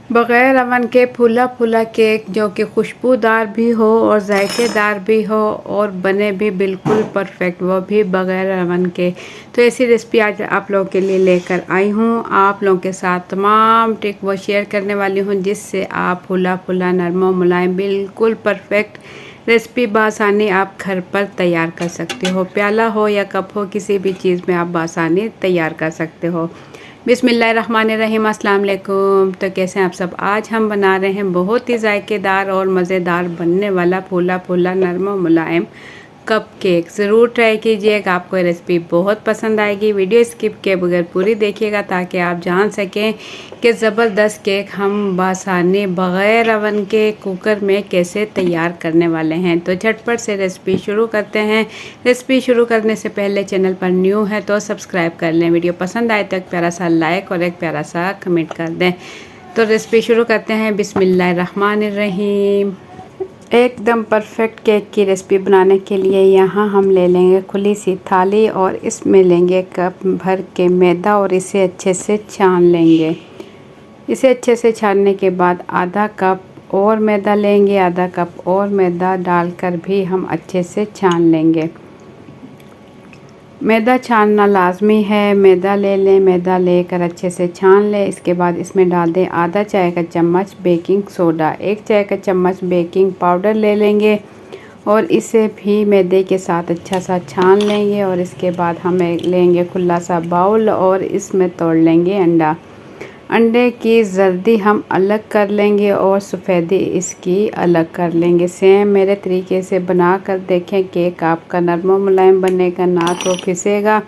बग़ैर अवन के फूला फूला केक जो कि खुशबूदार भी हो और जायकेदार भी हो और बने भी बिल्कुल परफेक्ट, वो भी बग़ैर अवन के। तो ऐसी रेसिपी आज आप लोगों के लिए लेकर आई हूँ। आप लोगों के साथ तमाम टिप वो शेयर करने वाली हूँ जिससे आप फूला फूला नरम और मुलायम बिल्कुल परफेक्ट रेसिपी बासानी आप घर पर तैयार कर सकते हो। प्याला हो या कप हो, किसी भी चीज़ में आप बासानी तैयार कर सकते हो। बिस्मिल्लाहिर्रहमानिर्रहीम, अस्सलाम वालेकुम। तो कैसे हैं आप सब? आज हम बना रहे हैं बहुत ही जायकेदार और मज़ेदार बनने वाला फूला फूला नरम और मुलायम कप केक। ज़रूर ट्राई कीजिएगा, आपको ये रेसिपी बहुत पसंद आएगी। वीडियो स्किप किए बगैर पूरी देखिएगा ताकि आप जान सकें कि ज़बरदस्त केक हम बासानी बग़ैर अवन के कुकर में कैसे तैयार करने वाले हैं। तो झटपट से रेसिपी शुरू करते हैं। रेसिपी शुरू करने से पहले चैनल पर न्यू है तो सब्सक्राइब कर लें। वीडियो पसंद आए तो एक प्यारा सा लाइक और एक प्यारा सा कमेंट कर दें। तो रेसिपी शुरू करते हैं। बिस्मिल्लाहिर्रहमानिर्रहीम। एकदम परफेक्ट केक की रेसिपी बनाने के लिए यहाँ हम ले लेंगे खुली सी थाली और इसमें लेंगे कप भर के मैदा और इसे अच्छे से छान लेंगे। इसे अच्छे से छानने के बाद आधा कप और मैदा लेंगे। आधा कप और मैदा डालकर भी हम अच्छे से छान लेंगे। मैदा छानना लाजमी है। मैदा ले लें, मैदा लेकर अच्छे से छान लें। इसके बाद इसमें डाल दें आधा चाय का चम्मच बेकिंग सोडा, 1 चाय का चम्मच बेकिंग पाउडर ले लेंगे और इसे भी मैदे के साथ अच्छा सा छान लेंगे। और इसके बाद हम लेंगे खुला सा बाउल और इसमें तोड़ लेंगे अंडा। अंडे की जर्दी हम अलग कर लेंगे और सफ़ेदी इसकी अलग कर लेंगे। सेम मेरे तरीके से बना कर देखें। केक आपका नरम और मुलायम बनेगा, ना तो फिसेगा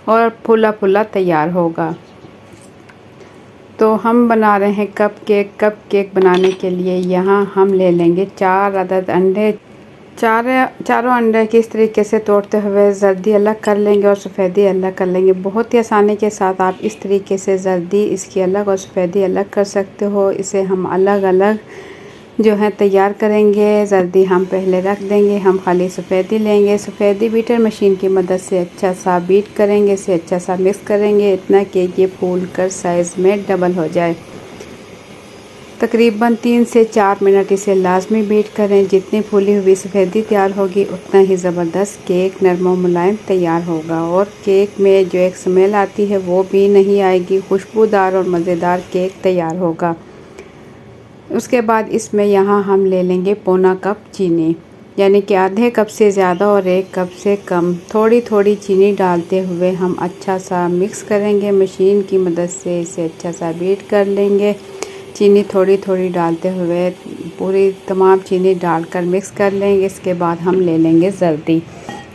और फूला फूला तैयार होगा। तो हम बना रहे हैं कप केक। कप केक बनाने के लिए यहाँ हम ले लेंगे 4 अदद अंडे। चारों अंडे की इस तरीके से तोड़ते हुए जर्दी अलग कर लेंगे और सफ़ेदी अलग कर लेंगे। बहुत ही आसानी के साथ आप इस तरीके से जर्दी इसकी अलग और सफ़ेदी अलग कर सकते हो। इसे हम अलग अलग जो है तैयार करेंगे। जर्दी हम पहले रख देंगे, हम खाली सफ़ेदी लेंगे। सफ़ेदी बीटर मशीन की मदद से अच्छा सा बीट करेंगे, इसे अच्छा सा मिक्स करेंगे इतना कि ये फूल कर साइज़ में डबल हो जाए। तकरीबन 3 से 4 मिनट इसे लाजमी बीट करें। जितनी फूली हुई सफ़ेदी तैयार होगी उतना ही ज़बरदस्त केक नरम और मुलायम तैयार होगा और केक में जो एक स्मेल आती है वो भी नहीं आएगी। खुशबूदार और मज़ेदार केक तैयार होगा। उसके बाद इसमें यहाँ हम ले लेंगे पौना कप चीनी, यानी कि आधे कप से ज़्यादा और 1 कप से कम। थोड़ी थोड़ी चीनी डालते हुए हम अच्छा सा मिक्स करेंगे। मशीन की मदद से इसे अच्छा सा बीट कर लेंगे। चीनी थोड़ी थोड़ी डालते हुए पूरी तमाम चीनी डालकर मिक्स कर लेंगे। इसके बाद हम ले लेंगे जर्दी।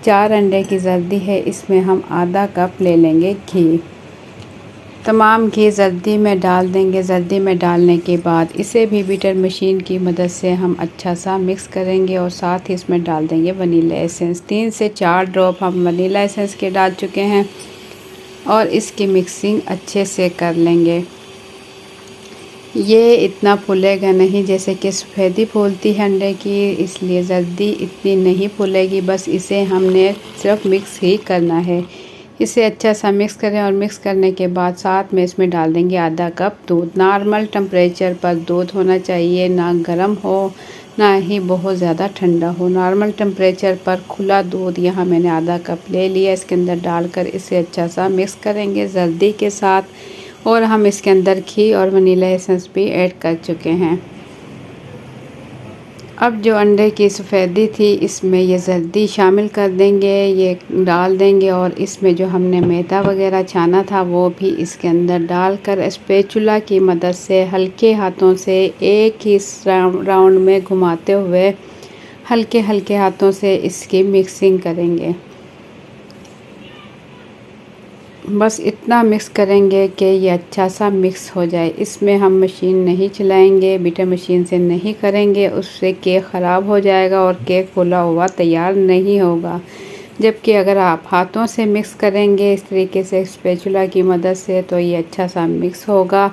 4 अंडे की जर्दी है, इसमें हम आधा कप ले लेंगे घी। तमाम घी जर्दी में डाल देंगे। जर्दी में डालने के बाद इसे भी बीटर मशीन की मदद से हम अच्छा सा मिक्स करेंगे और साथ ही इसमें डाल देंगे वनीला एसेंस। 3 से 4 ड्रॉप हम वनीला एसेंस के डाल चुके हैं और इसकी मिक्सिंग अच्छे से कर लेंगे। ये इतना फूलेगा नहीं जैसे कि सफ़ेदी फूलती है अंडे की, इसलिए जल्दी इतनी नहीं फूलेगी। बस इसे हमने सिर्फ मिक्स ही करना है। इसे अच्छा सा मिक्स करें और मिक्स करने के बाद साथ में इसमें डाल देंगे आधा कप दूध। नॉर्मल टेम्परेचर पर दूध होना चाहिए, ना गर्म हो ना ही बहुत ज़्यादा ठंडा हो। नॉर्मल टेम्परेचर पर खुला दूध यहाँ मैंने आधा कप ले लिया। इसके अंदर डालकर इसे अच्छा सा मिक्स करेंगे जल्दी के साथ और हम इसके अंदर घी और वनीला एसेंस भी ऐड कर चुके हैं। अब जो अंडे की सफ़ेदी थी इसमें ये जर्दी शामिल कर देंगे, ये डाल देंगे और इसमें जो हमने मैदा वगैरह छाना था वो भी इसके अंदर डालकर स्पैचुला की मदद से हल्के हाथों से एक ही राउंड में घुमाते हुए हल्के हल्के हाथों से इसकी मिक्सिंग करेंगे। बस इतना मिक्स करेंगे कि ये अच्छा सा मिक्स हो जाए। इसमें हम मशीन नहीं चलाएंगे, बीटर मशीन से नहीं करेंगे, उससे केक ख़राब हो जाएगा और केक फूला हुआ तैयार नहीं होगा। जबकि अगर आप हाथों से मिक्स करेंगे इस तरीके से स्पैचुला की मदद से तो ये अच्छा सा मिक्स होगा।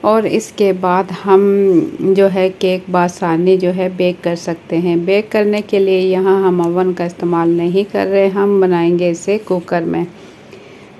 और इसके बाद हम जो है केक बासानी जो है बेक कर सकते हैं। बेक करने के लिए यहाँ हम ओवन का इस्तेमाल नहीं कर रहे, हम बनाएंगे इसे कुकर में।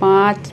5